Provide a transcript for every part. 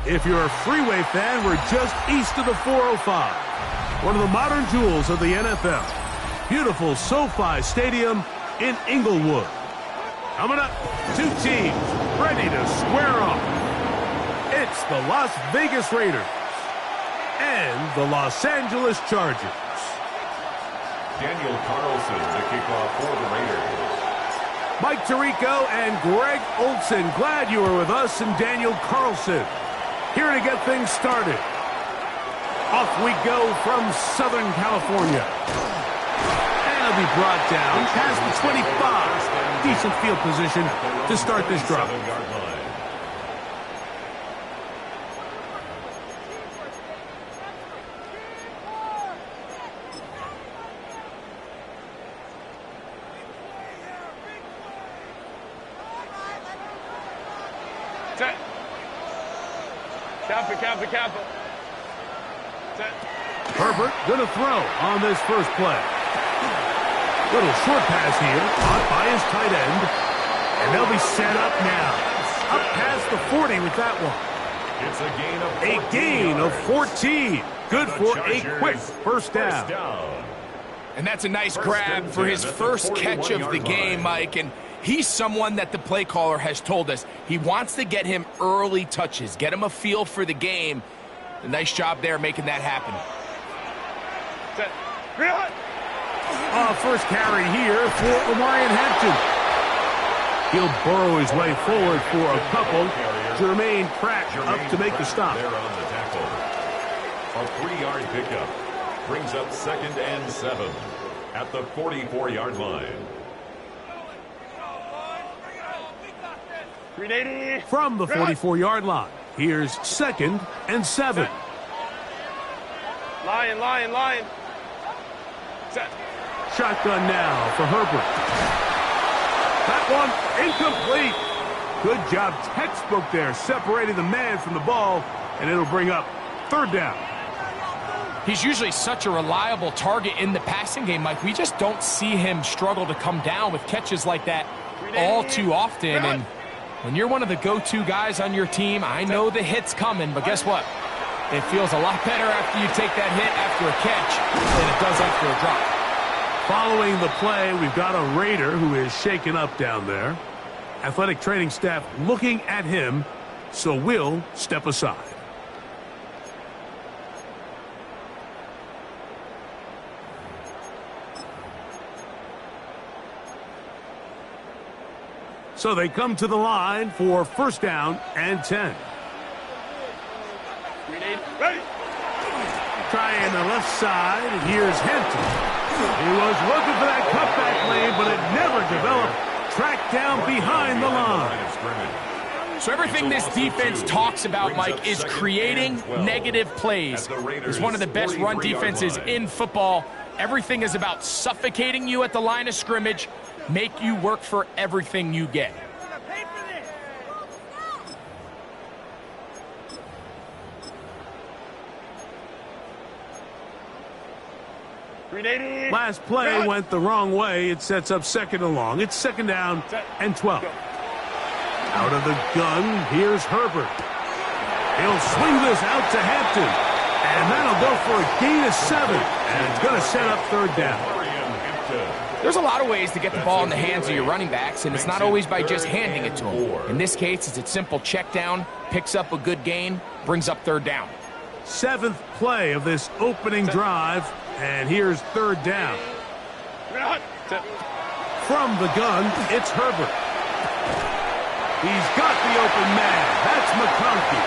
If you're a freeway fan, we're just east of the 405. One of the modern jewels of the NFL. Beautiful SoFi Stadium in Inglewood. Coming up, two teams ready to square off. It's the Las Vegas Raiders and the Los Angeles Chargers. Daniel Carlson to kick off for the Raiders. Mike Tirico and Greg Olson, glad you were with us, and Daniel Carlson here to get things started. Off we go from Southern California. And it'll be brought down past the 25. Decent field position to start this drive. Kappa. Herbert gonna throw on this first play. Little short pass here, caught by his tight end. And they'll be set up now. Up past the 40 with that one. It's a gain of 14. Good for a quick first down. And that's a nice grab for his first catch of the game, Mike. And he's someone that the play caller has told us he wants to get him early touches, get him a feel for the game. A nice job there making that happen. First carry here for Omarion Hampton. He'll burrow his way forward for a couple. Jermaine Pratt up to make the stop. There on the tackle. A 3-yard pickup brings up 2nd and 7 at the 44-yard line. From the 44-yard line, here's 2nd and 7. Lion. Set. Shotgun now for Herbert. That one incomplete. Good job, textbook there, separating the man from the ball, and it'll bring up 3rd down. He's usually such a reliable target in the passing game, Mike. We just don't see him struggle to come down with catches like that all too often. And when you're one of the go-to guys on your team, I know the hit's coming, but guess what? It feels a lot better after you take that hit after a catch than it does after a drop. Following the play, we've got a Raider who is shaken up down there. Athletic training staff looking at him, so we'll step aside. So they come to the line for 1st down and 10. Ready. Trying the left side, and here's Hampton. He was looking for that cutback lane, but it never developed. Tracked down behind the line. So everything this defense talks about, Mike, is creating negative plays. It's one of the best run defenses in football. Everything is about suffocating you at the line of scrimmage, make you work for everything you get. Last play went the wrong way. It sets up 2nd and long. It's 2nd down and 12. Out of the gun, here's Herbert. He'll swing this out to Hampton. And that'll go for a gain of 7. And it's going to set up 3rd down. There's a lot of ways to get the ball in the hands of your running backs, and it's not always by just handing it to them. In this case, it's a simple check down, picks up a good gain, brings up 3rd down. 7th play of this opening drive, and here's 3rd down. From the gun, it's Herbert. He's got the open man. That's McConkey.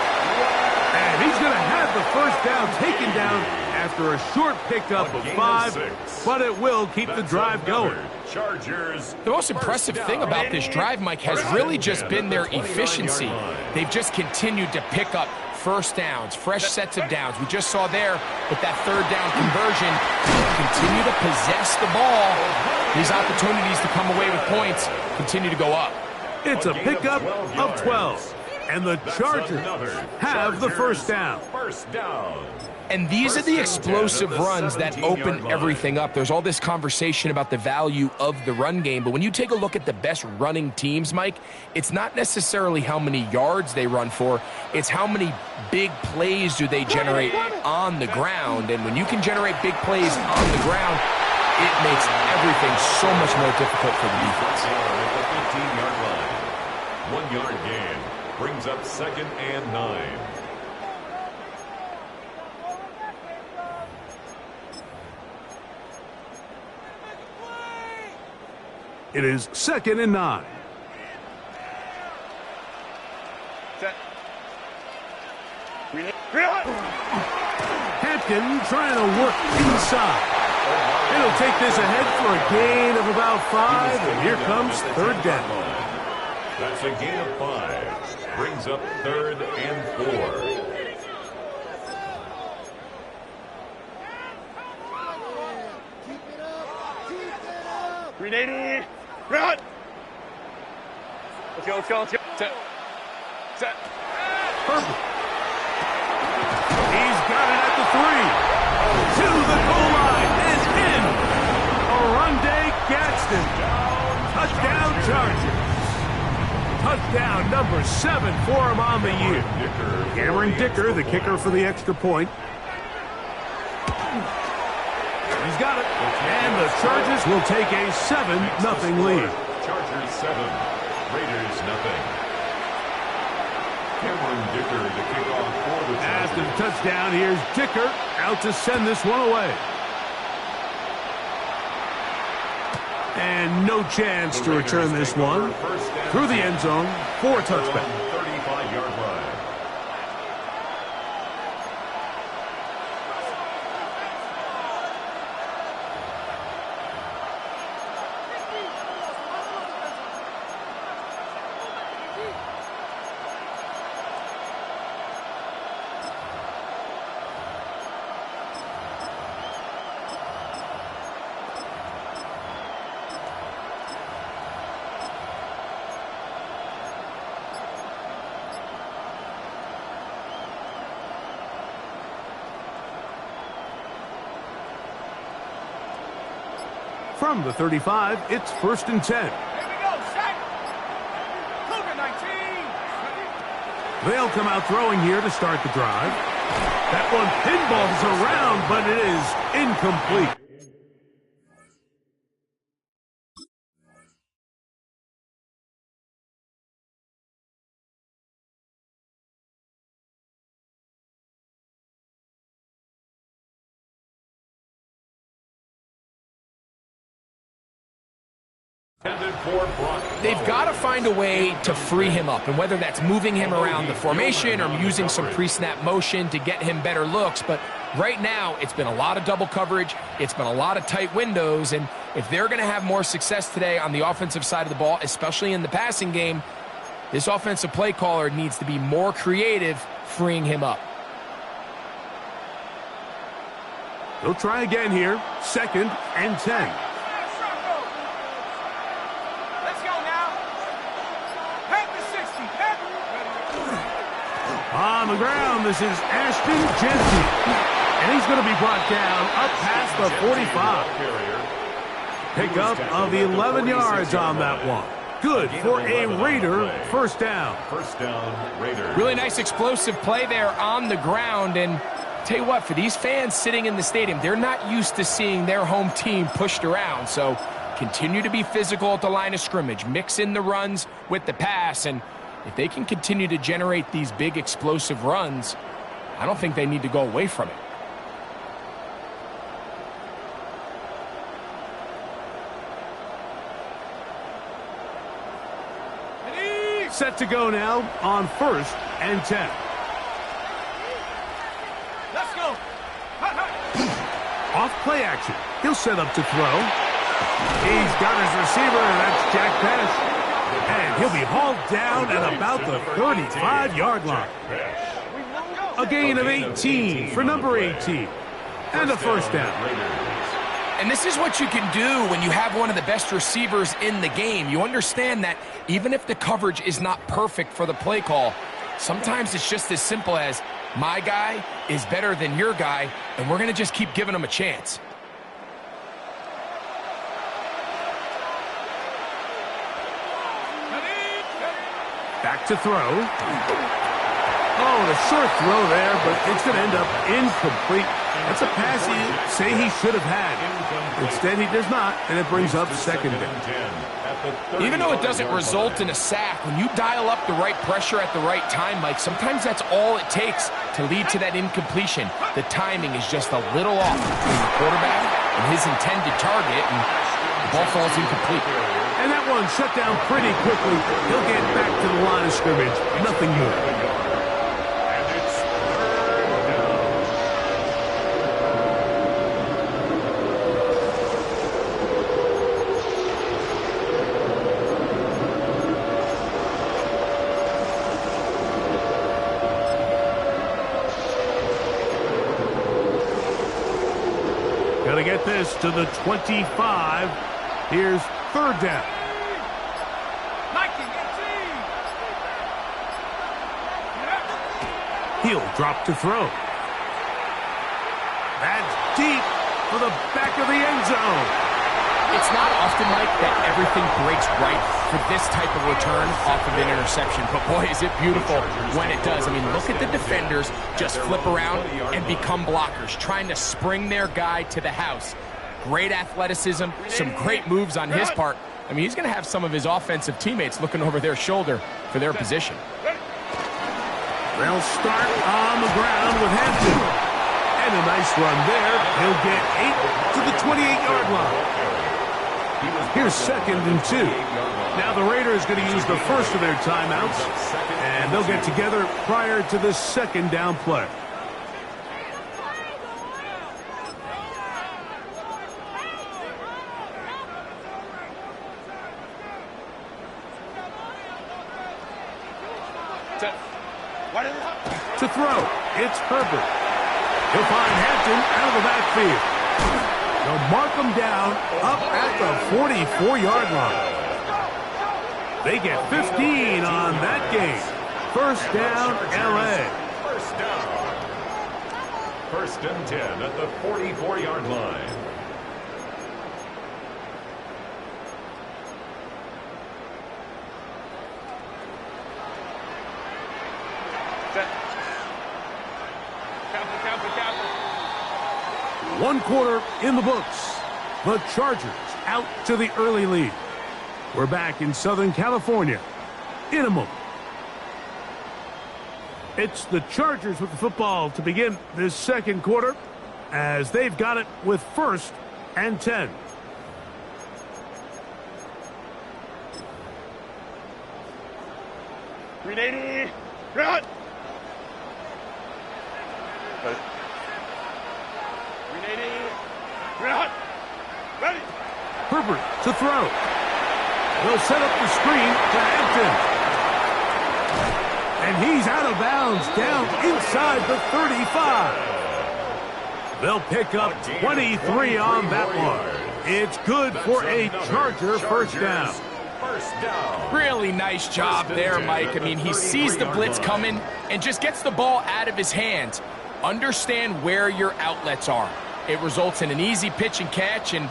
And he's going to have the 1st down taken down after a short pickup of 5, but it will keep the drive going. The most impressive thing about this drive, Mike, has really just been their efficiency. They've just continued to pick up 1st downs, fresh sets of downs. We just saw there with that 3rd down conversion, continue to possess the ball. These opportunities to come away with points continue to go up. It's a pickup of 12, and the Chargers have the 1st down. And these are the explosive runs that open everything up. There's all this conversation about the value of the run game, but when you take a look at the best running teams, Mike, it's not necessarily how many yards they run for, it's how many big plays do they generate on the ground. And when you can generate big plays on the ground, it makes everything so much more difficult for the defense. At the 15-yard line. 1 yard gain brings up 2nd and 9. It is 2nd and 9. Set. Hampton trying to work inside. It'll take this ahead for a gain of about 5, and here comes 3rd down. That's a gain of 5. Brings up 3rd and 4. Grenade! Run! Let's go, let's go, let's go. Set. Set. Perfect. He's got it at the 3. To the goal line and in. Arundé Gadsden. Touchdown Chargers. Touchdown number 7 for him on the year. Cameron Dicker, the kicker for the extra point. He's got it. And the Chargers will take a 7-0 lead. Chargers 7, Raiders 0. Cameron Dicker to kick off for the Chargers. After the touchdown, here's Dicker out to send this one away. And no chance to return this one through the end zone for a touchback. 35-yard line. From the 35, it's 1st and 10. Here we go, set! Cougar 19! They'll come out throwing here to start the drive. That one pinballs around, but it is incomplete. They've got to find a way to free him up, and whether that's moving him around the formation or using some pre-snap motion to get him better looks. But right now, it's been a lot of double coverage. It's been a lot of tight windows, and if they're going to have more success today on the offensive side of the ball, especially in the passing game, this offensive play caller needs to be more creative freeing him up. They'll try again here. 2nd and 10. On the ground, this is Ashton Jeanty. And he's going to be brought down up past the 45. Pickup of 11 yards on that one. Good for a Raider 1st down. 1st down, Raiders. Really nice explosive play there on the ground. And tell you what, for these fans sitting in the stadium, they're not used to seeing their home team pushed around. So continue to be physical at the line of scrimmage. Mix in the runs with the pass, and if they can continue to generate these big explosive runs, I don't think they need to go away from it. Set to go now on 1st and 10. Let's go! Off play action. He'll set up to throw. He's got his receiver, and that's Jack Pettis. And he'll be hauled down at about the 35-yard line. A gain of 18 for number 18. And a 1st down. And this is what you can do when you have one of the best receivers in the game. You understand that even if the coverage is not perfect for the play call, sometimes it's just as simple as My guy is better than your guy, and we're going to just keep giving him a chance. Back to throw. Oh, and a short throw there, but it's going to end up incomplete. That's a pass you say he should have had. Instead, he does not, and it brings up second down. Even though it doesn't result in a sack, when you dial up the right pressure at the right time, Mike, sometimes that's all it takes to lead to that incompletion. The timing is just a little off between the quarterback and his intended target, and the ball falls incomplete. And that one shut down pretty quickly. He'll get back to the line of scrimmage. Nothing more. Gonna get this to the 25. Here's third down. He'll drop to throw. That's deep for the back of the end zone. It's not often, Mike, that everything breaks right for this type of return off of an interception. But, boy, is it beautiful when it does. I mean, look at the defenders just flip around and become blockers, trying to spring their guy to the house. Great athleticism, some great moves on his part. I mean, he's going to have some of his offensive teammates looking over their shoulder for their position. They'll start on the ground with Hampton. And a nice run there. He'll get 8 to the 28-yard line. Here's 2nd and 2. Now the Raiders going to use the first of their timeouts, and they'll get together prior to the second down play. To throw, it's Herbert. He'll find Hampton out of the backfield. They'll mark him down up at the 44-yard line. They get 15 on that game. First down, L.A. First and 10 at the 44-yard line. One quarter in the books. The Chargers out to the early lead. We're back in Southern California in a moment. It's the Chargers with the football to begin this second quarter as they've got it with 1st and 10. Ready, run! Ready. Herbert to throw. They'll set up the screen to Hampton. And he's out of bounds down inside the 35. They'll pick up 23 on that one. It's good for a Charger first down. Really nice job there, Mike. I mean, he sees the blitz coming and just gets the ball out of his hands. Understand where your outlets are. It results in an easy pitch and catch and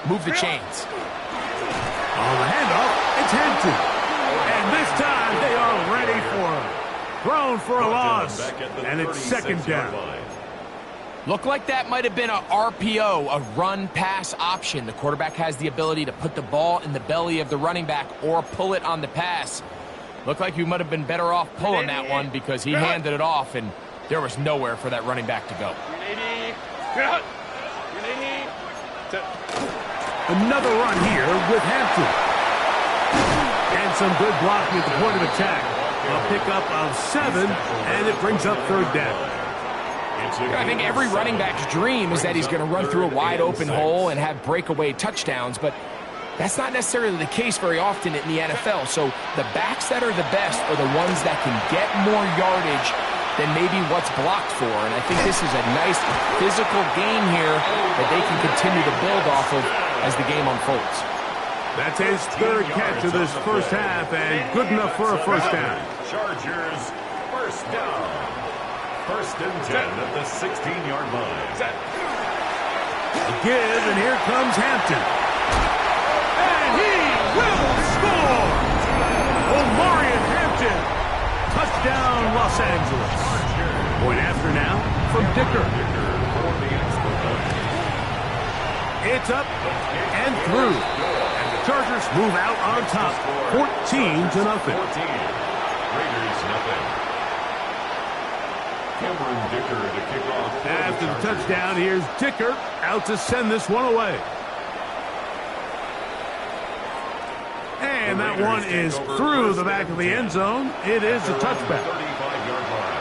move the chains. On the handoff, it's Hampton. And this time they are ready for him. Thrown for a loss. And it's second down. Looked like that might have been a RPO, a run-pass option. The quarterback has the ability to put the ball in the belly of the running back or pull it on the pass. Looked like you might have been better off pulling that one because he handed it off and there was nowhere for that running back to go. Another run here with Hampton. And some good blocking at the point of attack. A pickup of 7, and it brings up third down. I think every running back's dream is that he's going to run through a wide open hole and have breakaway touchdowns, but that's not necessarily the case very often in the NFL. So the backs that are the best are the ones that can get more yardage than maybe what's blocked for. And I think this is a nice physical game here that they can continue to build off of as the game unfolds. That's his third catch of this first half, and good enough for a first down. Chargers first down. First and 10 at the 16-yard line. Set. The give, and here comes Hampton. And he will score! Omarion Hampton. Touchdown, Los Angeles. Point after now from Dicker. It's up and through. And the Chargers move out on top, 14-0. Raiders nothing. Cameron Dicker to kick off. After the touchdown, here's Dicker out to send this one away. And that one is through the back of the end zone. It is a touchback. 35-yard line.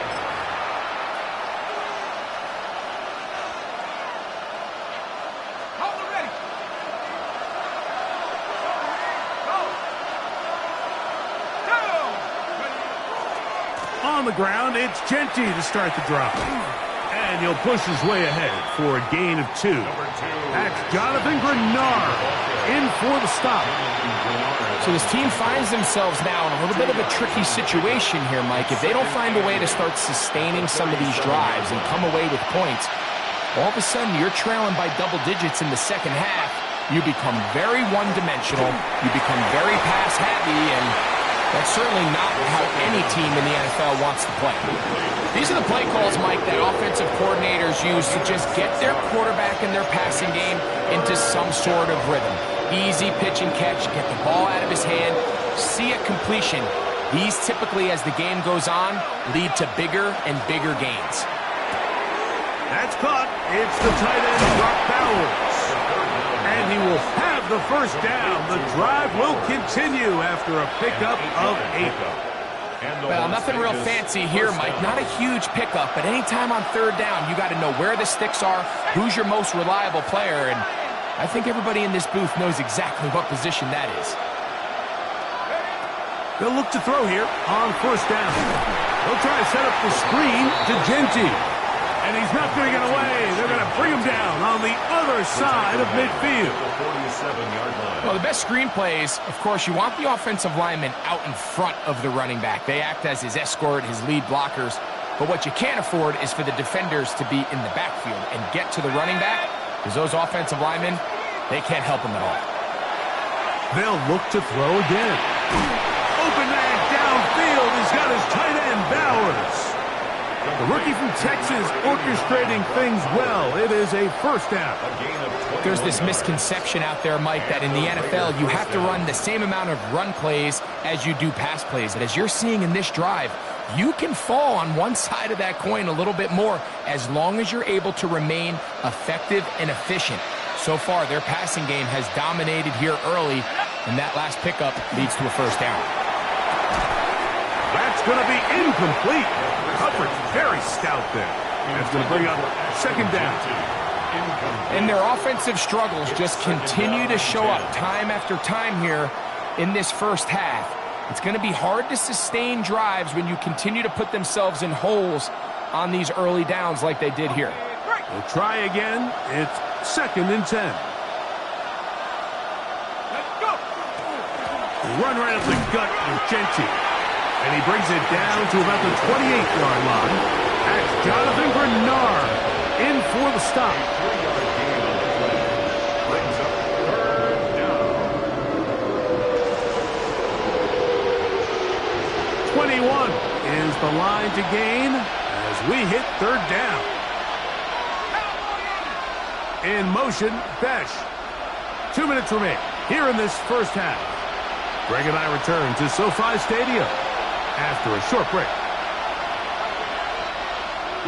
On the ground, it's Genty to start the drive. And he'll push his way ahead for a gain of 2. That's Jonathan Grenard in for the stop. So this team finds themselves now in a little bit of a tricky situation here, Mike. If they don't find a way to start sustaining some of these drives and come away with points, all of a sudden you're trailing by double digits in the second half. You become very one-dimensional. You become very pass-happy, and that's certainly not how any team in the NFL wants to play. These are the play calls, Mike, that offensive coordinators use to just get their quarterback and their passing game into some sort of rhythm. Easy pitch and catch, get the ball out of his hand, see a completion. These typically, as the game goes on, lead to bigger and bigger gains. That's caught. It's the tight end, Brock Bowers. And he will have the first down. The drive will continue after a pickup of 8. Well, nothing real fancy here, Mike. Not a huge pickup, but anytime on third down, you got to know where the sticks are, who's your most reliable player, and I think everybody in this booth knows exactly what position that is. They'll look to throw here on first down. They'll try to set up the screen to Genty. And he's not going to get away. They're going to bring him down on the other side of midfield. Well, the best screen plays, of course, you want the offensive lineman out in front of the running back. They act as his escort, his lead blockers. But what you can't afford is for the defenders to be in the backfield and get to the running back, because those offensive linemen, they can't help him at all. They'll look to throw again. Open man downfield. He's got his tight end, Bowers. The rookie from Texas orchestrating things well. It is a first down. There's this misconception out there, Mike, that in the NFL you have to run the same amount of run plays as you do pass plays. And as you're seeing in this drive, you can fall on one side of that coin a little bit more as long as you're able to remain effective and efficient. So far, their passing game has dominated here early, and that last pickup leads to a first down. That's going to be incomplete. Coverage very stout there. That's going to bring up second down. And their offensive struggles just continue to show up time after time here in this first half. It's going to be hard to sustain drives when you continue to put themselves in holes on these early downs like they did here. We'll try again. It's second and 10. Let's go. Run right up the gut with Genty. And he brings it down to about the 28-yard line. That's Jonathan Grenard in for the stop. 21 is the line to gain as we hit third down. In motion, Besh. 2 minutes remain here in this first half. Greg and I return to SoFi Stadium after a short break.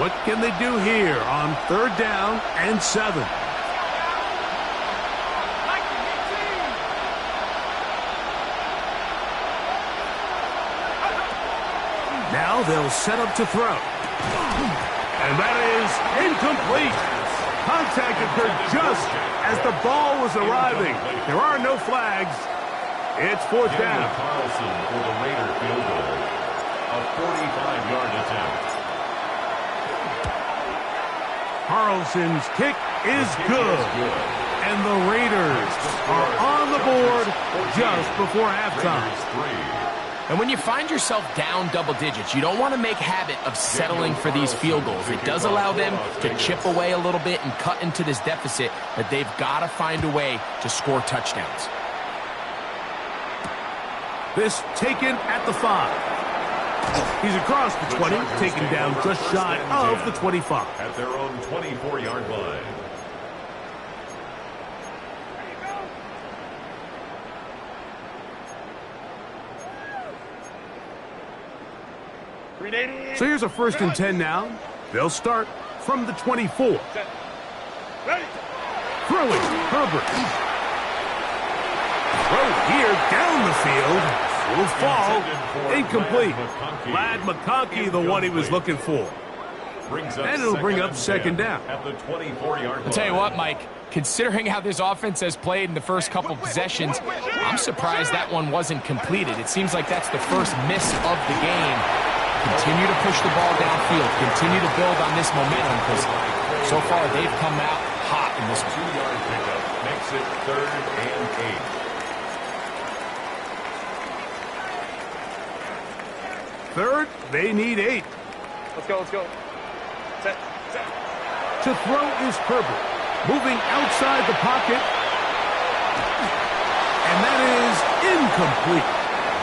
What can they do here on third down and 7? Now they'll set up to throw. And that is incomplete. Contact occurred just as the ball was arriving. There are no flags. It's fourth down. Carlson for the Raider field goal. A 45-yard attempt. Carlson's kick is good. And the Raiders are on the board just before halftime. And when you find yourself down double digits, you don't want to make habit of settling for these field goals. It does allow them to chip away a little bit and cut into this deficit, but they've got to find a way to score touchdowns. This taken at the 5. He's across the 20, taken down just shy of the 25. At their own 24-yard line. So here's a 1st and 10 now. They'll start from the 24. Ready. Throwing, Herbert. Throw here down the field. Will fall. Incomplete. Glad McConkey, the one he was looking for. And it'll bring up 2nd down. At the 24-yard line. I'll tell you what, Mike, considering how this offense has played in the first couple possessions, I'm surprised that one wasn't completed. It seems like that's the first miss of the game. Continue to push the ball downfield. Continue to build on this momentum because so far they've come out hot in this one. 2-yard pickup makes it 3rd and 8. Third, they need 8. Let's go, let's go. Set. To throw is Herbert. Moving outside the pocket. And that is incomplete.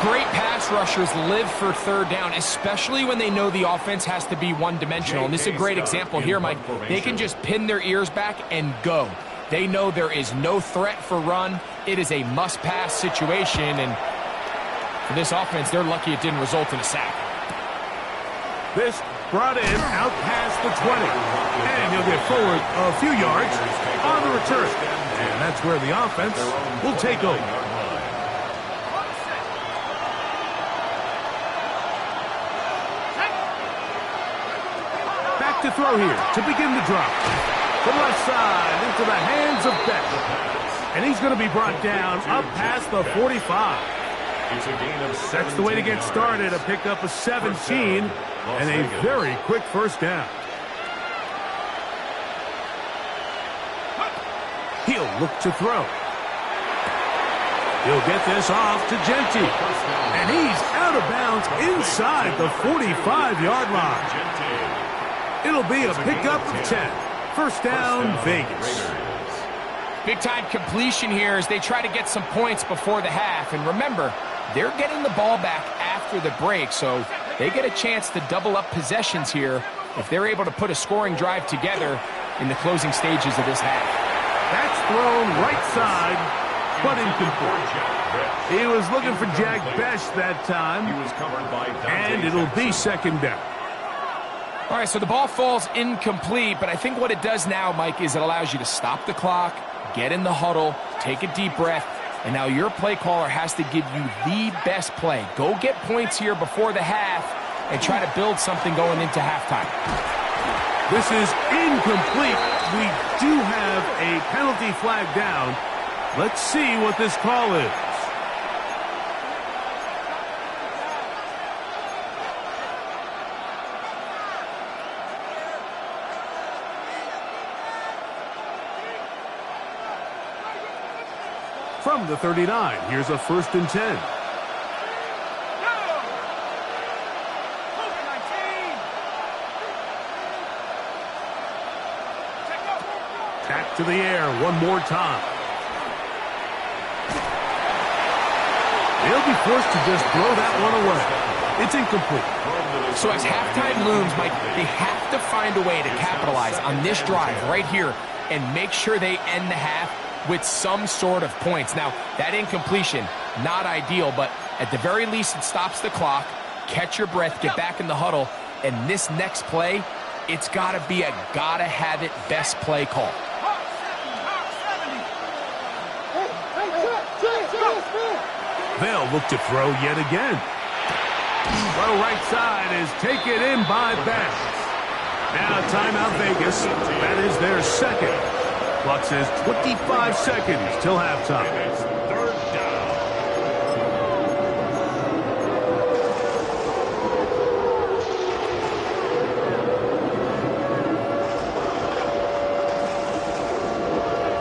Great pass rushers live for 3rd down, especially when they know the offense has to be one-dimensional. And this is a great example here, Mike. They can just pin their ears back and go. They know there is no threat for run. It is a must-pass situation. And for this offense, they're lucky it didn't result in a sack. This brought in out past the 20. And he'll get forward a few yards on the return. And that's where the offense will take over. Back to throw here to begin the drop. To the left side into the hands of Beck. And he's going to be brought down up past the 45. It's a gain of 17 That's the way to get yards. started. A pickup of 17 and a very quick 1st down. He'll look to throw. He'll get this off to Genty. And he's out of bounds inside the 45-yard line. It'll be a pickup of 10. 1st down, Vegas. Big-time completion here as they try to get some points before the half. And remember, they're getting the ball back after the break, so they get a chance to double up possessions here if they're able to put a scoring drive together in the closing stages of this half. That's thrown right side, but incomplete. He was looking for Jack Best that time, He was covered by and it'll be 2nd down. All right, so the ball falls incomplete, but I think what it does now, Mike, is it allows you to stop the clock, get in the huddle, take a deep breath, and now your play caller has to give you the best play. Go get points here before the half and try to build something going into halftime. This is incomplete. We do have a penalty flag down. Let's see what this call is. From the 39, here's a 1st and 10. Back to the air one more time. They'll be forced to just throw that one away. It's incomplete. So as halftime looms, Mike, they have to find a way to capitalize on this drive right here and make sure they end the half with some sort of points. Now, that incompletion, not ideal, but at the very least, it stops the clock. Catch your breath, get back in the huddle, and this next play, it's got to be a gotta-have-it best play call. They'll look to throw yet again. Throw right side is taken in by Bass. Now timeout Vegas. That is their 2nd. Clock says 25 seconds till halftime. It's 3rd down.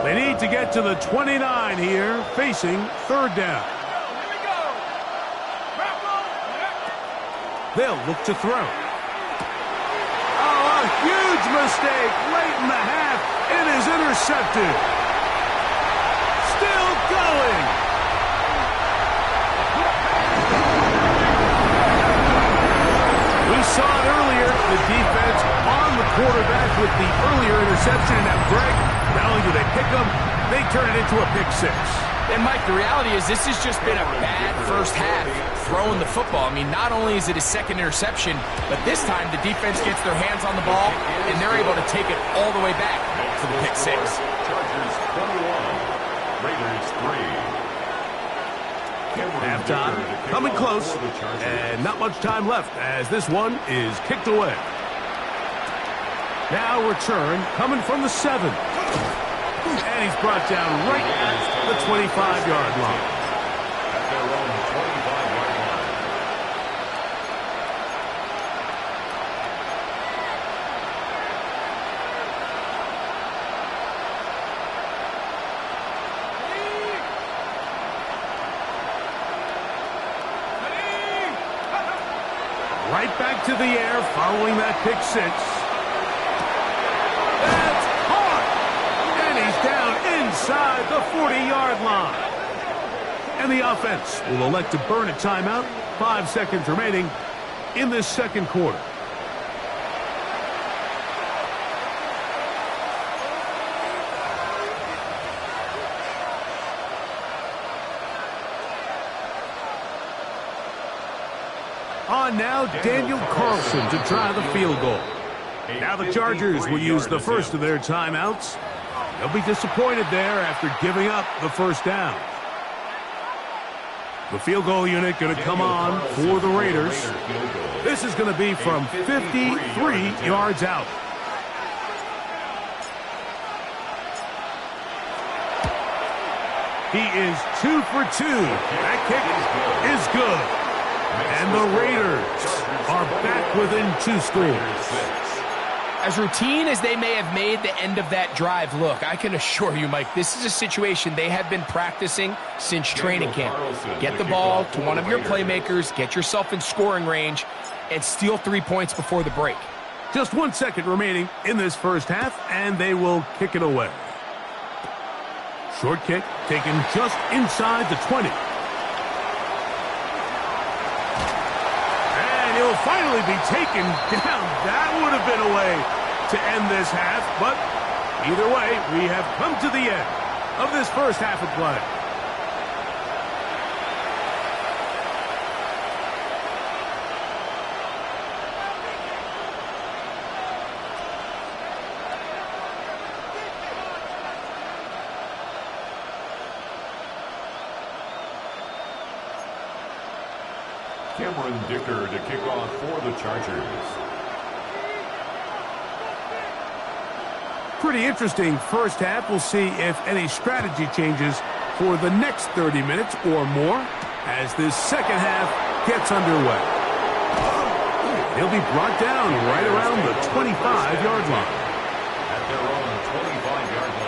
They need to get to the 29 here, facing 3rd down. They'll look to throw. Oh, a huge mistake late in the half. It is intercepted. Still going. We saw it earlier, the defense on the quarterback with the earlier interception. And now, Greg, not only do they pick them, they turn it into a pick six. And, Mike, the reality is this has just been a bad first half throwing the football. I mean, not only is it a second interception, but this time the defense gets their hands on the ball, and they're able to take it all the way back for the pick six. Chargers 21, Raiders 3. Halftime, coming close, and not much time left as this one is kicked away. Now return coming from the 7. And he's brought down right at the 25-yard line. At their own 25-yard line. Right back to the air following that pick six. That's hard. And he's down inside the 40-yard line. And the offense will elect to burn a timeout. 5 seconds remaining in this second quarter. On now, Daniel Carlson to try the field goal. Now the Chargers will use the first of their timeouts. They'll be disappointed there after giving up the first down. The field goal unit going to come on for the Raiders. This is going to be from 53 yards out. He is 2 for 2. That kick is good. And the Raiders are back within 2 scores. As routine as they may have made the end of that drive look, I can assure you, Mike, this is a situation they have been practicing since training camp. Get the ball to one of your playmakers, get yourself in scoring range, and steal 3 points before the break. Just 1 second remaining in this first half, and they will kick it away. Short kick taken just inside the 20. He'll finally be taken down. That would have been a way to end this half, but either way, we have come to the end of this first half of play. Cameron Dicker to kick off for the Chargers. Pretty interesting first half. We'll see if any strategy changes for the next 30 minutes or more as this second half gets underway. He'll be brought down right around the 25-yard line. At their own 25-yard line.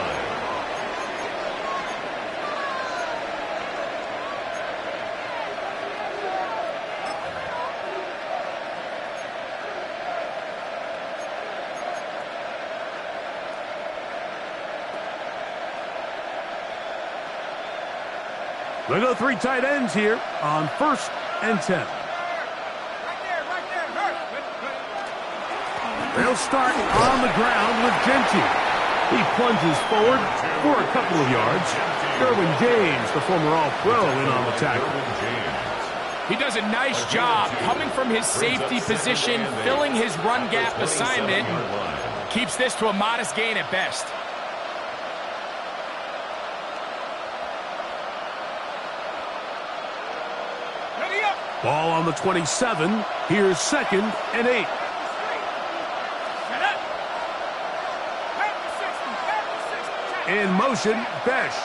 They go 3 tight ends here on 1st and 10. They'll start on the ground with Genty. He plunges forward for a couple of yards. Derwin James, the former All-Pro, in on the tackle. He does a nice job coming from his safety position, filling his run gap assignment, and keeps this to a modest gain at best. Ball on the 27. Here's 2nd and 8. In motion, Besh.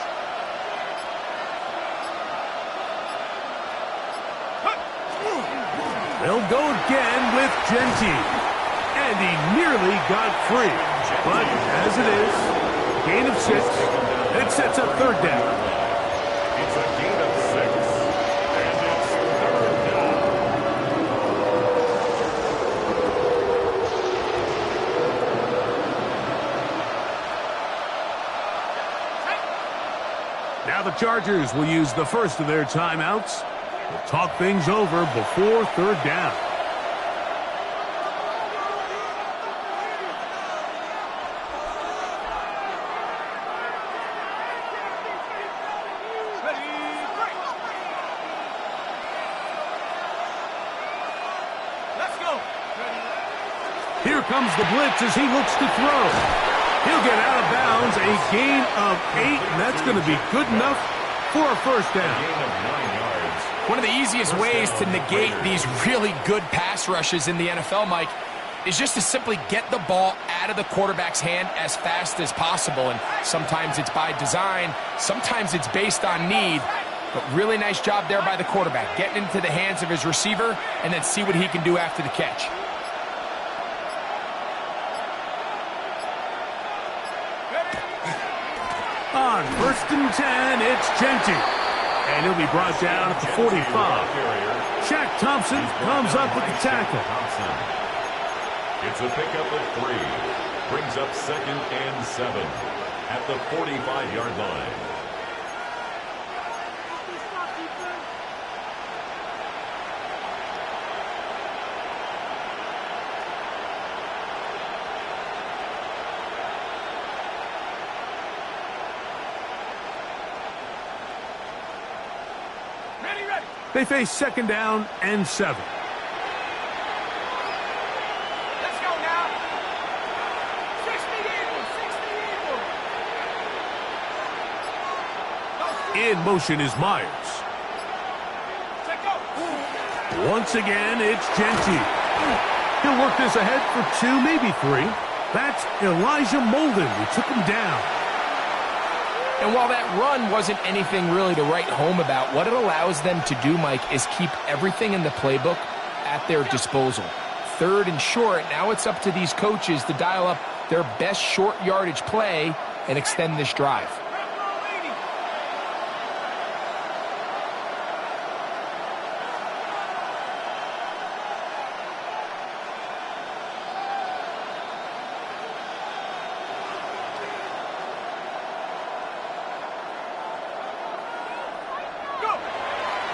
They'll go again with Genty. And he nearly got free. But as it is, gain of 6. It sets up 3rd down. It's a gain of 6. Now the Chargers will use the first of their timeouts to talk things over before third down. Here comes the blitz as he looks to throw. He'll get out of bounds, a gain of 8, and that's going to be good enough for a first down. One of the easiest ways to negate these really good pass rushes in the NFL, Mike, is just to simply get the ball out of the quarterback's hand as fast as possible. And sometimes it's by design, sometimes it's based on need. But really nice job there by the quarterback, getting into the hands of his receiver and then see what he can do after the catch. On 1st and 10, it's Genty. And he'll be brought down at the 45. Shaq Thompson comes up with the tackle. It's a pickup of 3. Brings up 2nd and 7 at the 45-yard line. They face 2nd down and 7. Let's go now. 60 Eagles. In motion is Myers. Once again, it's Genty. He'll work this ahead for 2, maybe 3. That's Elijah Molden who took him down. And while that run wasn't anything really to write home about, what it allows them to do, Mike, is keep everything in the playbook at their disposal. 3rd and short, now it's up to these coaches to dial up their best short yardage play and extend this drive.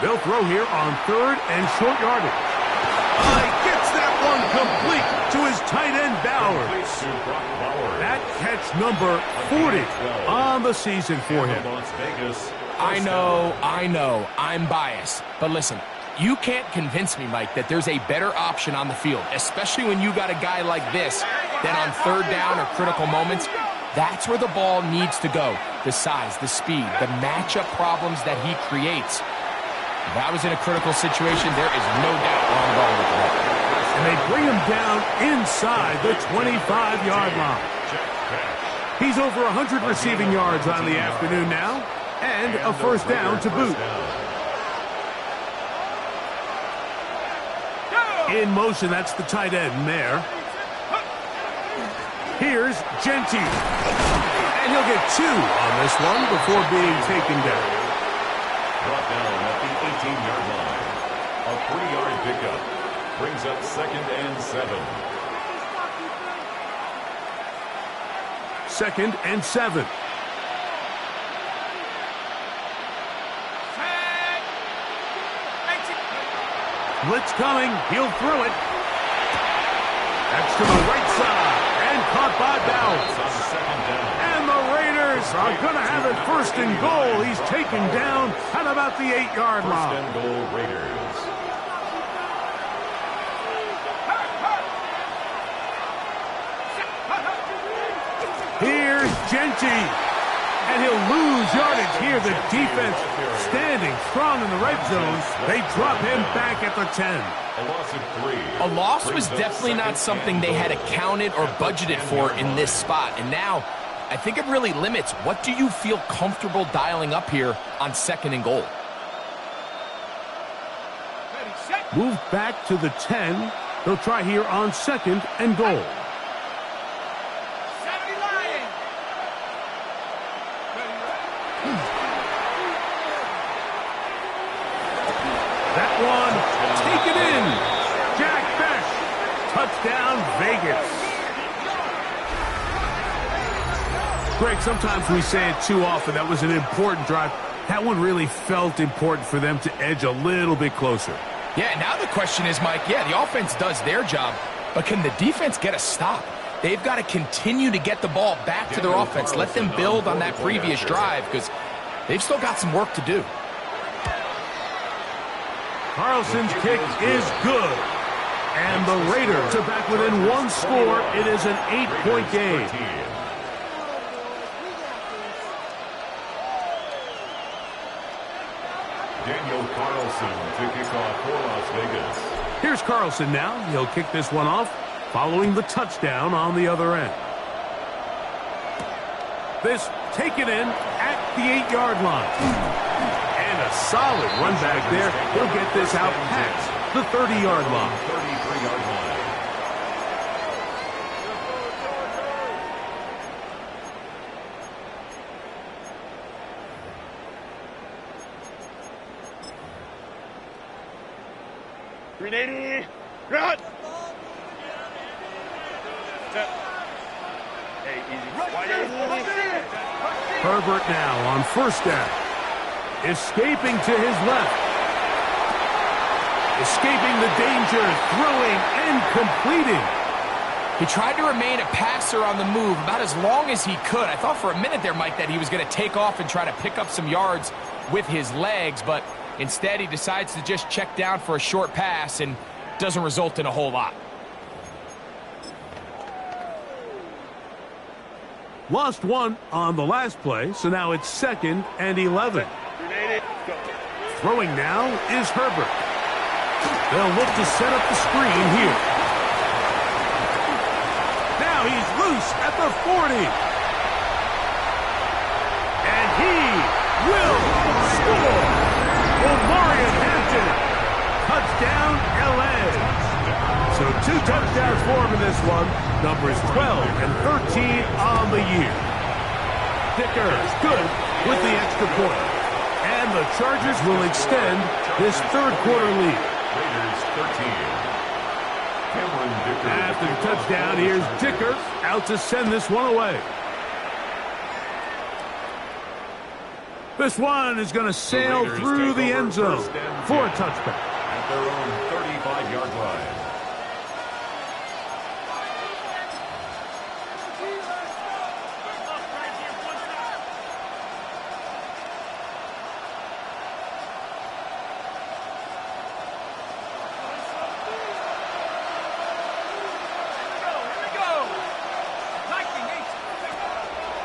They'll throw here on 3rd and short yardage. Gets that one complete to his tight end, Bowers. That catch number 40 on the season for him. I know, I'm biased. But listen, you can't convince me, Mike, that there's a better option on the field, especially when you got a guy like this, that on 3rd down or critical moments, that's where the ball needs to go. The size, the speed, the matchup problems that he creates. If that was in a critical situation, there is no doubt on the ball with the ball. And they bring him down inside the 25-yard line. He's over 100 receiving yards on the afternoon now, and a first down to boot. In motion, that's the tight end there. Here's Genty. And he'll get 2 on this one before being taken down. Brought down at the 18-yard line. A 3-yard pickup brings up 2nd and 7. 2nd and 7. Blitz coming. He'll throw it. That's to the right side. And caught by Bowers. And the Raiders are going to have it 1st and goal. He's taken down at about the 8-yard line. 1st and goal, Raiders. Here's Genty. And he'll lose yardage here. The defense standing strong in the red zone. They drop him back at the 10. A loss of 3. A loss was definitely not something they had accounted or budgeted for in this spot. And now, I think it really limits. What do you feel comfortable dialing up here on 2nd and goal? Move back to the 10. They'll try here on 2nd and goal. That one, take it in. Jack Besh, touchdown Vegas. Greg, sometimes we say it too often. That was an important drive. That one really felt important for them to edge a little bit closer. Yeah, now the question is, Mike, yeah, the offense does their job, but can the defense get a stop? They've got to continue to get the ball back to their offense. Let them build on that previous drive because they've still got some work to do. Carlson's kick is good. And the Raiders are back within one score. It is an 8-point game. Daniel Carlson to kick off for Las Vegas. Here's Carlson now. He'll kick this one off following the touchdown on the other end. This taken in at the 8-yard line. And a solid run back there. He'll get this out past the 30-yard line. 33-yard line. Ready, run! Hey, easy. Herbert now on first down. Escaping to his left. Escaping the danger, throwing and completing. He tried to remain a passer on the move about as long as he could. I thought for a minute there, Mike, that he was going to take off and try to pick up some yards with his legs, but instead he decides to just check down for a short pass and doesn't result in a whole lot. Lost one on the last play, so now it's 2nd and 11. Throwing now is Herbert. They'll look to set up the screen here. Now he's loose at the 40. And he will score. Omarion Hampton. Touchdown, L.A. So 2 touchdowns for him in this one. Numbers 12 and 13 on the year. Dicker is good with the extra point. And the Chargers will extend this third-quarter lead. Raiders 13. After the touchdown, here's Dicker out to send this one away. This one is going to sail through the end zone for a touchback. At their own 35-yard line.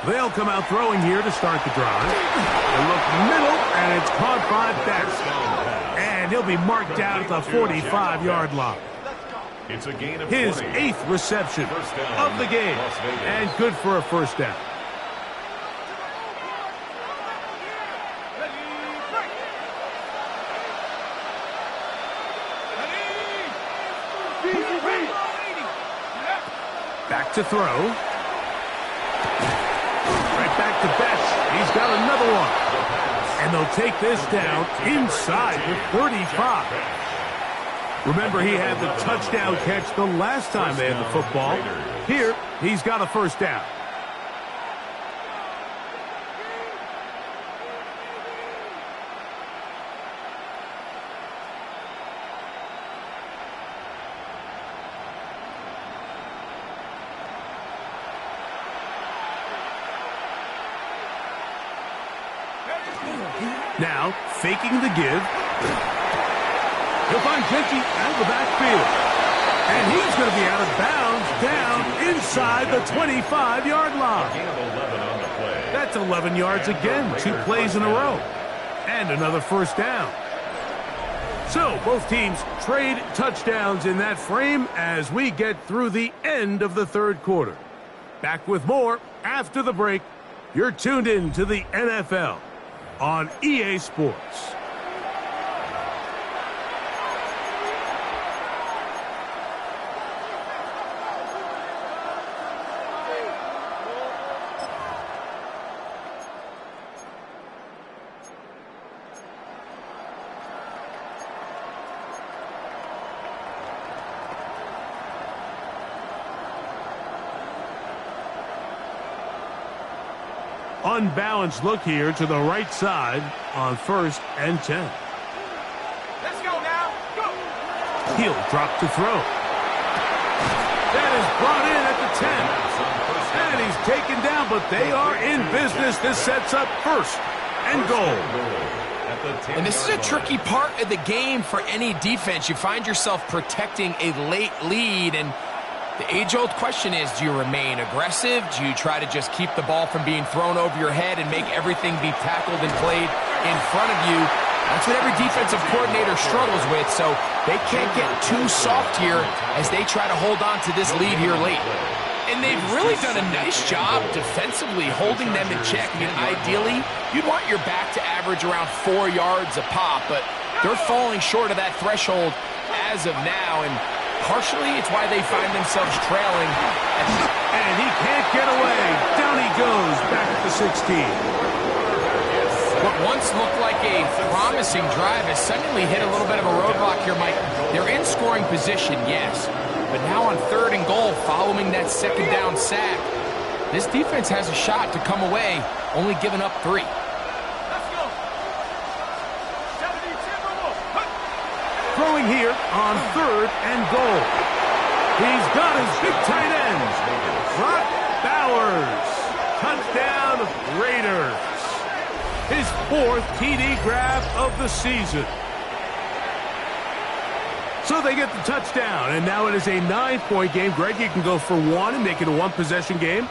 They'll come out throwing here to start the drive. They look middle, and it's caught by Beck. And he'll be marked down at the 45-yard line. It's a gain of His 20. 8th reception of the game, and good for a first down. Back to throw. Back to Best. He's got another one. And they'll take this down inside the 35. Remember, he had the touchdown catch the last time they had the football. Here, he's got a first down. Now, faking the give. He'll find Genty out of the backfield. And he's going to be out of bounds down inside the 25-yard line. Gain of 11 on the play. That's 11 yards again, 2 plays in a row. And another first down. So, both teams trade touchdowns in that frame as we get through the end of the third quarter. Back with more after the break. You're tuned in to the NFL on EA Sports. unbalanced look here to the right side on 1st and 10. Let's go now. Go. He'll drop to throw. That is brought in at the 10. And he's taken down, but they are in business. This sets up 1st and goal. And this is a tricky part of the game for any defense. You find yourself protecting a late lead, and the age-old question is, do you remain aggressive? Do you try to just keep the ball from being thrown over your head and make everything be tackled and played in front of you? That's what every defensive coordinator struggles with, so they can't get too soft here as they try to hold on to this lead here late. And they've really done a nice job defensively holding them in check. I mean, ideally, you'd want your back to average around 4 yards a pop, but they're falling short of that threshold as of now, and partially it's why they find themselves trailing. And he can't get away. Down he goes, back at the 16. What once looked like a promising drive has suddenly hit a little bit of a roadblock here, Mike. They're in scoring position, yes. But now on 3rd and goal, following that 2nd down sack, this defense has a shot to come away, only giving up 3. Let's go. 70, Throwing here on 3rd and goal. He's got his big tight ends. Brock Bowers. Touchdown Raiders. His 4th TD grab of the season. So they get the touchdown, and now it is a 9-point game. Greg, you can go for 1 and make it a 1-possession game.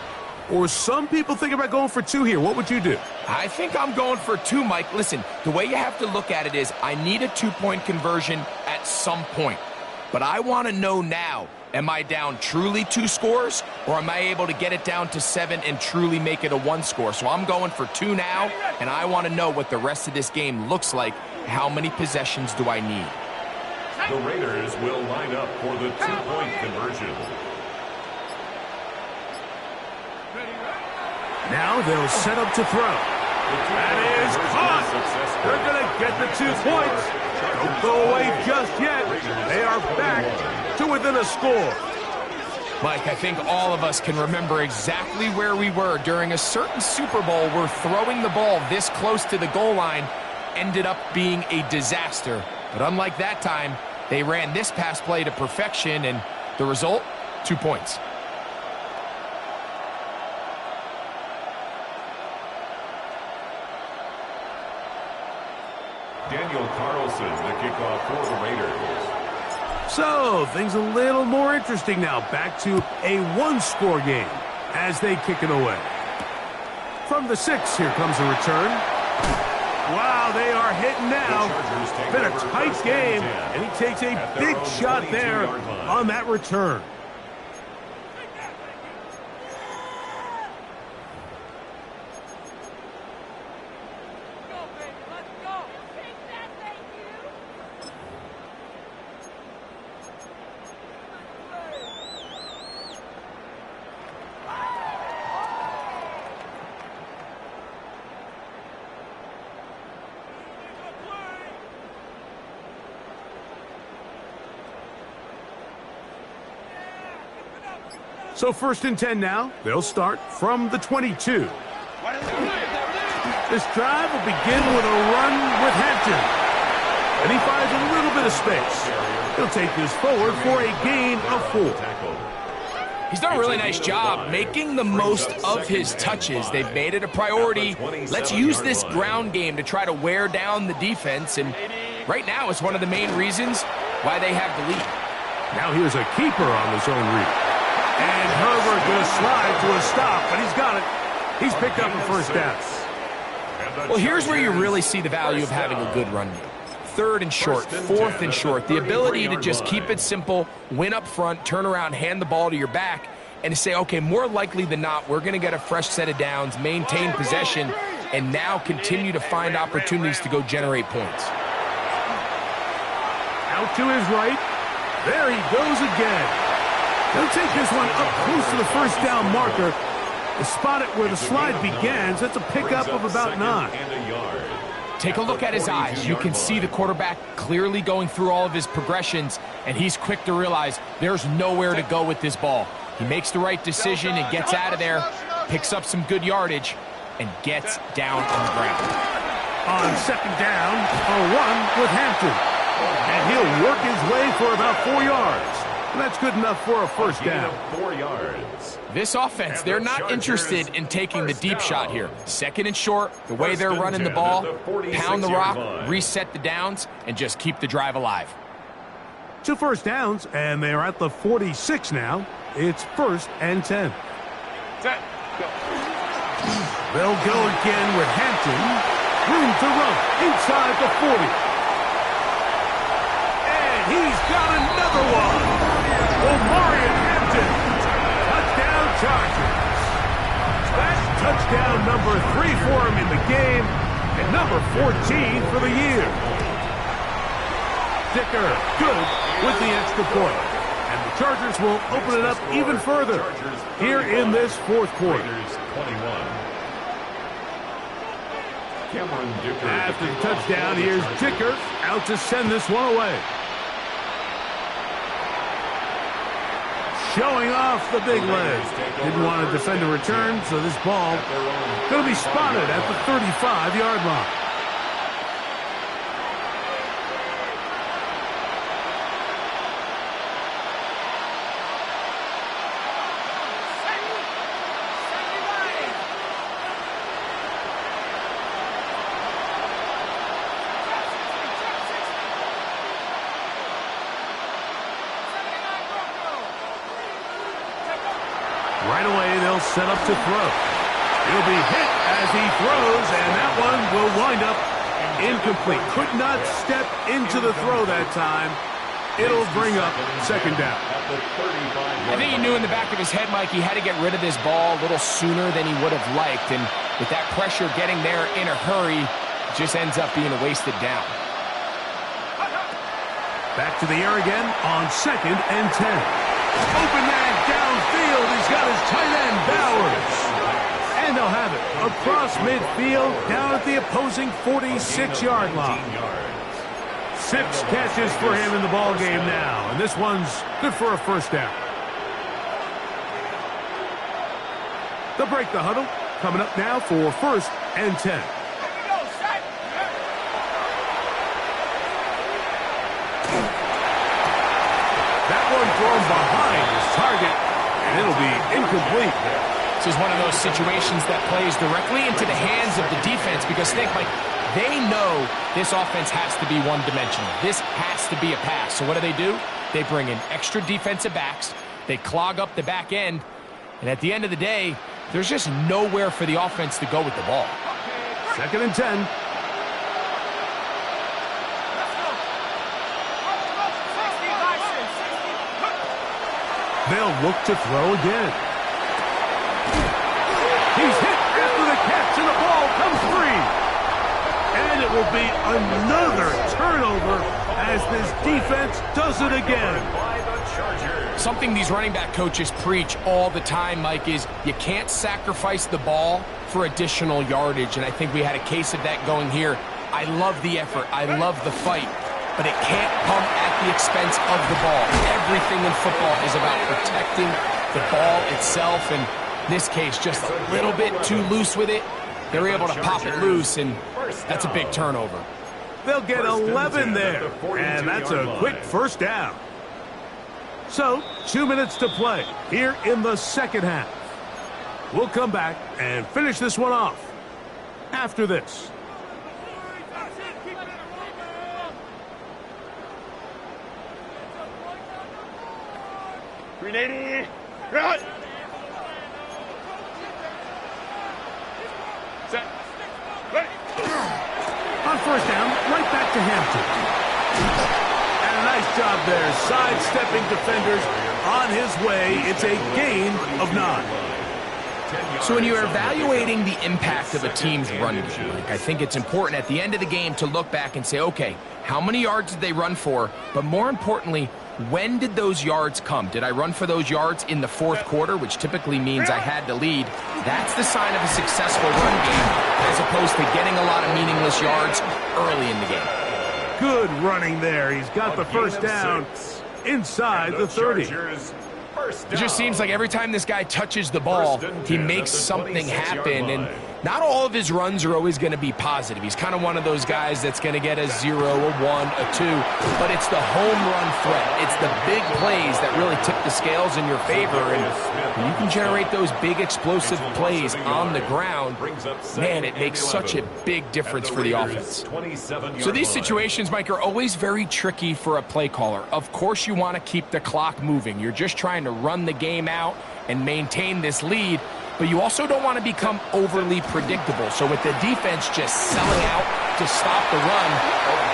Or some people think about going for 2 here. What would you do? I think I'm going for 2, Mike. Listen, the way you have to look at it is I need a 2-point conversion at some point. But I want to know now, am I down truly 2 scores, or am I able to get it down to 7 and truly make it a 1 score? So I'm going for 2 now, and I want to know what the rest of this game looks like. How many possessions do I need? The Raiders will line up for the 2-point conversion. Now they'll set up to throw. That is caught. They're going to get the 2 points. Don't go away just yet. They are back to within a score. Mike, I think all of us can remember exactly where we were during a certain Super Bowl where throwing the ball this close to the goal line ended up being a disaster. But unlike that time, they ran this pass play to perfection, and the result, 2 points. Daniel Carlson, the kickoff for the Raiders. So, things a little more interesting now. Back to a 1-score game as they kick it away. From the 6, here comes a return. Wow, they are hitting now. Been a tight game, and he takes a big shot there on that return. So 1st and 10 now. They'll start from the 22. This drive will begin with a run with Hampton. And he finds a little bit of space. He'll take this forward for a gain of 4. He's done a really nice job making the most of his touches. They've made it a priority. Let's use this ground game to try to wear down the defense. And right now, it's one of the main reasons why they have the lead. Now here's a keeper on the zone read. And Herbert going to slide to a stop, but he's got it. He's picked up a 1st down. Well, here's where you really see the value of having a good run game. 3rd and short, 4th and short. The ability to just keep it simple, win up front, turn around, hand the ball to your back, and to say, okay, more likely than not, we're going to get a fresh set of downs, maintain possession, and now continue to find opportunities to go generate points. Out to his right. There he goes again. He'll take this one up close to the 1st down marker. The spot it where the slide begins. That's a pickup of about 9. Take a look at his eyes. You can see the quarterback clearly going through all of his progressions, and he's quick to realize there's nowhere to go with this ball. He makes the right decision and gets out of there, picks up some good yardage, and gets down on the ground. On second down, a run with Hampton. And he'll work his way for about 4 yards. And that's good enough for a first down. 4 yards. This offense, they're not interested in taking the deep shot here. Second and short, the way they're running the ball, pound the rock, reset the downs, and just keep the drive alive. 2 first downs, and they're at the 46 now. It's 1st and 10. Set. Go. They'll go again with Hampton. Room to run inside the 40. And he's got another one. Omarion Hampton. Touchdown Chargers. That's touchdown number 3 for him in the game, and number 14 for the year. Dicker good with the extra point. And the Chargers will open it up even further here in this 4th quarter. After the touchdown, here's Dicker out to send this one away. Showing off the big leg. Didn't want to defend a return, so this ball going to be spotted at the 35-yard line. Right away, they'll set up to throw. He'll be hit as he throws, and that one will wind up incomplete. Could not step into the throw that time. It'll bring up second down. I think he knew in the back of his head, Mike, he had to get rid of this ball a little sooner than he would have liked. And with that pressure getting there in a hurry, it just ends up being a wasted down. Back to the air again on 2nd and 10. Open man downfield. He's got his tight end, Bowers. And they'll have it across midfield down at the opposing 46-yard line. 6 catches for him in the ball game now, and this one's good for a first down. They'll break the huddle. Coming up now for 1st and 10. That one thrown behind his target, and it'll be incomplete. This is one of those situations that plays directly into the hands of the defense because think, Mike, they know this offense has to be one-dimensional. This has to be a pass. So what do? They bring in extra defensive backs. They clog up the back end. And at the end of the day, there's just nowhere for the offense to go with the ball. 2nd and 10. They'll look to throw again. He's hit after the catch, and the ball comes free. And it will be another turnover as this defense does it again. Something these running back coaches preach all the time, Mike, is you can't sacrifice the ball for additional yardage. And I think we had a case of that going here. I love the effort. I love the fight. But it can't come at the expense of the ball. Everything in football is about protecting the ball itself. And in this case, just a little bit too loose with it. They're able to pop it loose, and that's a big turnover. They'll get 11 there, and that's a quick first down. So, 2 minutes to play here in the second half. We'll come back and finish this one off after this. Grenade! Run! Set. Ready. On first down, right back to Hampton. And a nice job there, sidestepping defenders on his way. It's a gain of 9. So when you're evaluating the impact of a team's run game, I think it's important at the end of the game to look back and say, okay, how many yards did they run for? But more importantly, when did those yards come? Did I run for those yards in the 4th quarter, which typically means I had the lead? That's the sign of a successful run game, as opposed to getting a lot of meaningless yards early in the game. Good running there. He's got the first down inside the 30. It just seems like every time this guy touches the ball, he makes something happen. And not all of his runs are always going to be positive. He's kind of one of those guys that's going to get a 0, a 1, a 2, but it's the home run threat. It's the big plays that really tip the scales in your favor, and when you can generate those big explosive plays on the ground, man, it makes such a big difference for the offense. So these situations, Mike, are always very tricky for a play caller. Of course you want to keep the clock moving. You're just trying to run the game out and maintain this lead, but you also don't want to become overly predictable. So with the defense just selling out to stop the run,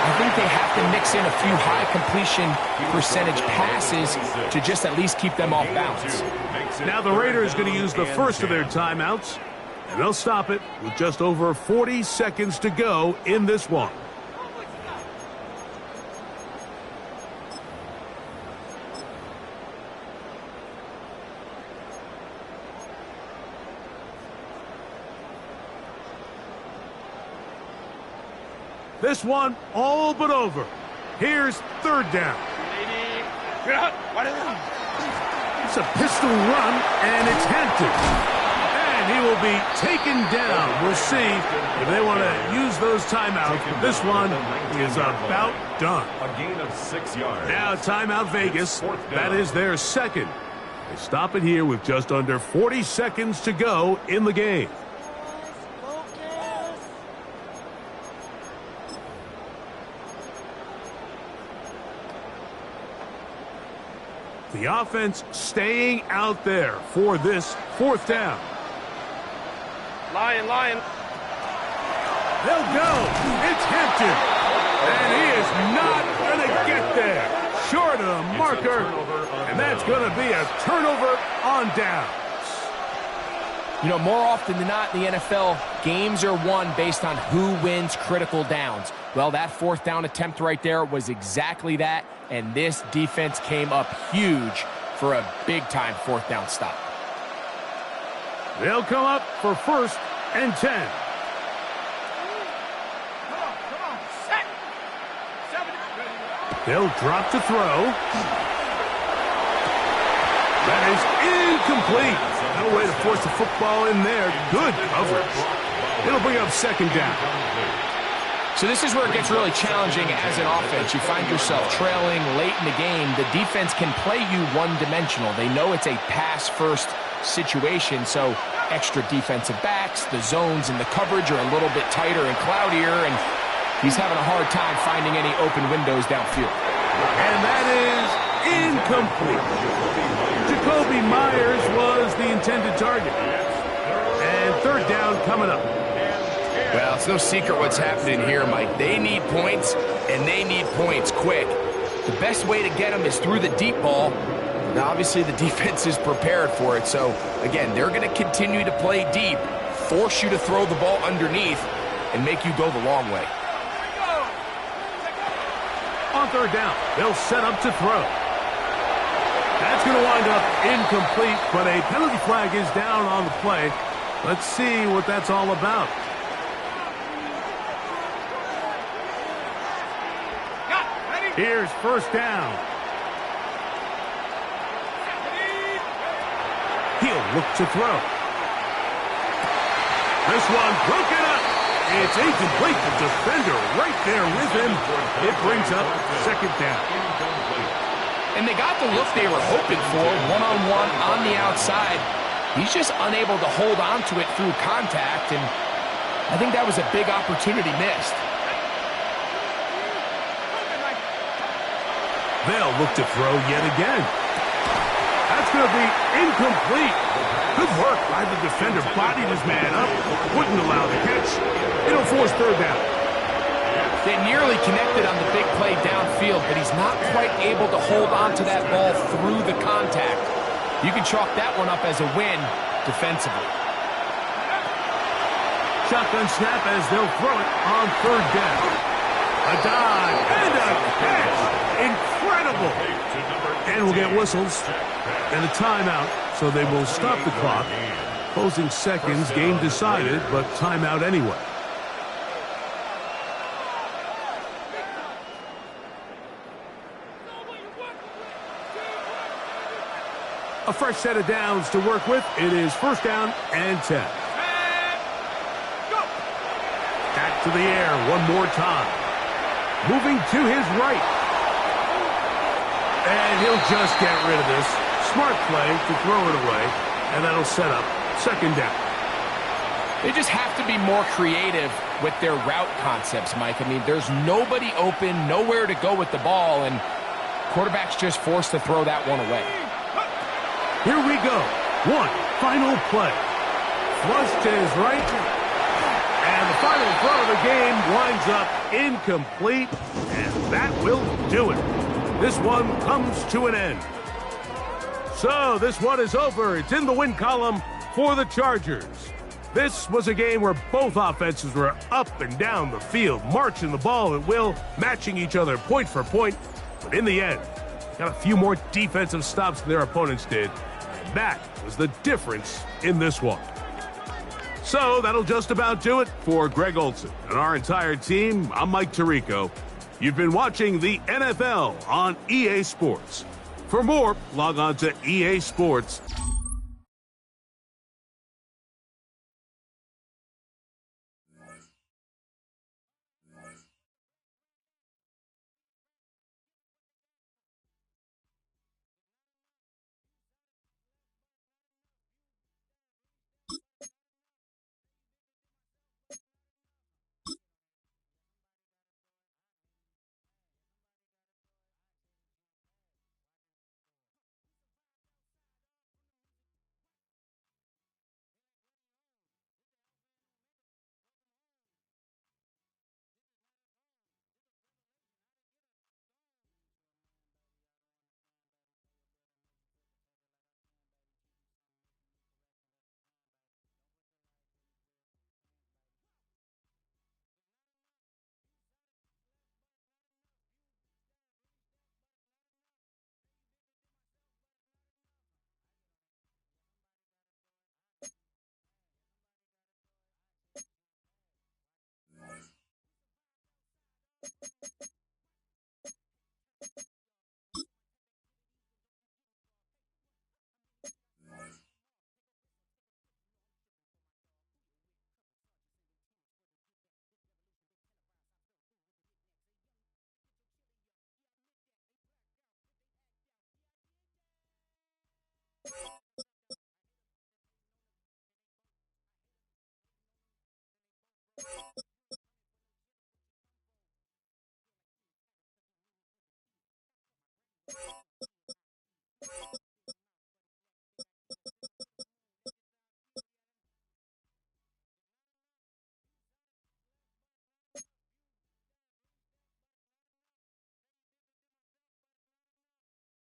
I think they have to mix in a few high completion percentage passes to just at least keep them off balance. Now the Raiders going to use the first of their timeouts, and they'll stop it with just over 40 seconds to go in this one. This one all but over. Here's third down. It's a pistol run, and it's Hampton. And he will be taken down. We'll see if they want to use those timeouts. But this one is about done. A gain of 6 yards. Now timeout Vegas. That is their second. They stop it here with just under 40 seconds to go in the game. The offense staying out there for this fourth down. Lion. They'll go. It's Hampton. And he is not going to get there. Short of the marker. And that's going to be a turnover on downs. You know, more often than not in the NFL, games are won based on who wins critical downs. Well, that fourth down attempt right there was exactly that, and this defense came up huge for a big-time fourth down stop. They'll come up for 1st and 10. Come on, set. 7. They'll drop to throw. That is incomplete. No way to force the football in there. Good coverage. It'll bring up second down. So this is where it gets really challenging as an offense. You find yourself trailing late in the game. The defense can play you one-dimensional. They know it's a pass-first situation, so extra defensive backs, the zones and the coverage are a little bit tighter and cloudier, and he's having a hard time finding any open windows downfield. And that is incomplete. Jacoby Myers was the intended target. And third down coming up. Well, it's no secret what's happening here, Mike. They need points, and they need points quick. The best way to get them is through the deep ball. Now, obviously, the defense is prepared for it. So, again, they're going to continue to play deep, force you to throw the ball underneath, and make you go the long way. On third down, they'll set up to throw. That's going to wind up incomplete, but a penalty flag is down on the play. Let's see what that's all about. Here's first down. He'll look to throw. This one broken up. It's incomplete. The defender right there with him. It brings up second down. And they got the look they were hoping for, one-on-one on the outside. He's just unable to hold on to it through contact, and I think that was a big opportunity missed. They'll look to throw yet again. That's going to be incomplete. Good work by the defender. Bodied his man up. Wouldn't allow the catch. It'll force third down. They nearly connected on the big play downfield, but he's not quite able to hold on to that ball through the contact. You can chalk that one up as a win defensively. Shotgun snap as they'll throw it on third down. A dive and a catch. Incredible. And we'll get whistles and a timeout, so they will stop the clock. Closing seconds, game decided, but timeout anyway. A fresh set of downs to work with. It is first down and 10. to the air one more time. Moving to his right. And he'll just get rid of this. Smart play to throw it away. And that'll set up second down. They just have to be more creative with their route concepts, Mike. I mean, there's nobody open, nowhere to go with the ball, and quarterback's just forced to throw that one away. Here we go. One final play. Flush to his right. And the final throw of the game winds up incomplete. And that will do it. This one comes to an end. So this one is over. It's in the win column for the Chargers. This was a game where both offenses were up and down the field, marching the ball at will, matching each other point for point. But in the end, got a few more defensive stops than their opponents did. And that was the difference in this one. So that'll just about do it for Greg Olsen and our entire team. I'm Mike Tirico. You've been watching the NFL on EA Sports. For more, log on to EA Sports.